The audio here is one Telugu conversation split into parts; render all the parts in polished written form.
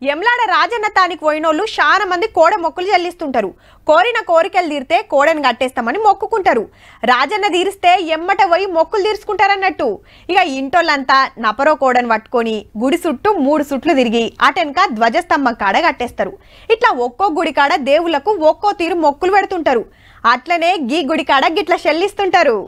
ఎమ్లాడ రాజన్న తానికి పోయినోళ్ళు చాలా మంది కోడ మొక్కులు చెల్లిస్తుంటారు. కోరిన కోరికలు తీరితే కోడని కట్టేస్తామని మొక్కుకుంటారు. రాజన్న తీరిస్తే ఎమ్మట పోయి మొక్కులు తీర్చుకుంటారన్నట్టు. ఇక ఇంటోళ్ళంతా నపరో కోడని పట్టుకొని గుడి చుట్టూ 3 సుట్లు తిరిగి అటెనక ధ్వజస్తంభం కాడ కట్టేస్తారు. ఇట్లా ఒక్కో గుడి కాడ దేవుళ్లకు ఒక్కో తీరు మొక్కులు పెడుతుంటారు. అట్లనే గీ గుడి కాడ గిట్లా చెల్లిస్తుంటారు.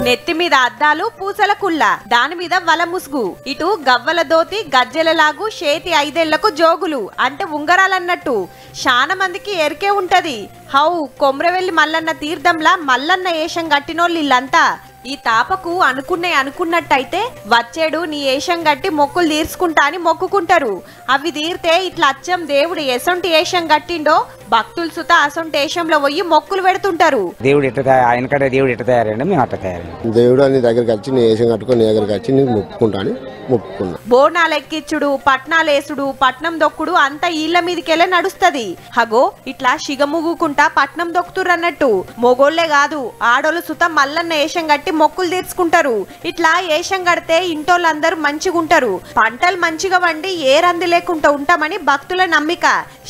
నెత్తి మీద అద్దాలు పూసల కుల్ల, దాని మీద వల ముసుగు, ఇటు గవ్వల దోతి గజ్జెలలాగు, చేతి 5 ఏళ్లకు జోగులు అంటే ఉంగరాలన్నట్టు. చాలా మందికి ఎరికే ఉంటది. హౌ కొమ్రవెల్లి మల్లన్న తీర్థంలా మల్లన్న ఏషం కట్టినోళ్ళు ఇల్లంతా. ఈ తాపకు అనుకున్నట్టయితే వచ్చేడు నీ ఏషం గట్టి మొక్కులు తీర్చుకుంటా అని మొక్కుకుంటారు. అవి తీరితే ఇట్లా అచ్చం దేవుడు ఎసొంటి ఏషం కట్టిండో భక్తులు సుత అసొంటి ఏషంలో పోయి మొక్కులు పెడుతుంటారు. దేవుడు ఆయనకంటే దేవుడు ఎట్ట తయారైంది మేము అట్ట తయారైంది. దేవుడు నీ దగ్గరికి వచ్చి నీ ఏషం కట్టుకొని నీ దగ్గరికి వచ్చి నేను మొక్కుకుంటాను మొక్కుకున్నా. బోనాలు ఎక్కిచ్చుడు, పట్నాలేసుడు, పట్నం దొక్కుడు అంతా ఈళ్ల మీదకెళ్ళే నడుస్తది. హగో ఇట్లా శిగముగుకుంటా పట్నం దొక్కుతురు అన్నట్టు. మొగోళ్లే కాదు ఆడోళ్ళు సుత మల్లన్న ఏషం కట్టి మొక్కులు తీర్చుకుంటారు. ఇట్లా ఏషం కడితే ఇంటోళ్ళందరూ మంచిగుంటారు, పంటలు మంచిగా వండి ఏ రంది లేకుండా ఉంటామని భక్తుల నమ్మిక.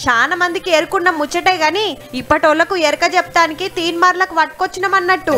చాలా మందికి ఎరుకున్న ముచ్చటే గాని ఇప్పటోళ్లకు ఎరక చెప్తానికి తీన్మార్లకు పట్టుకొచ్చినామన్నట్టు.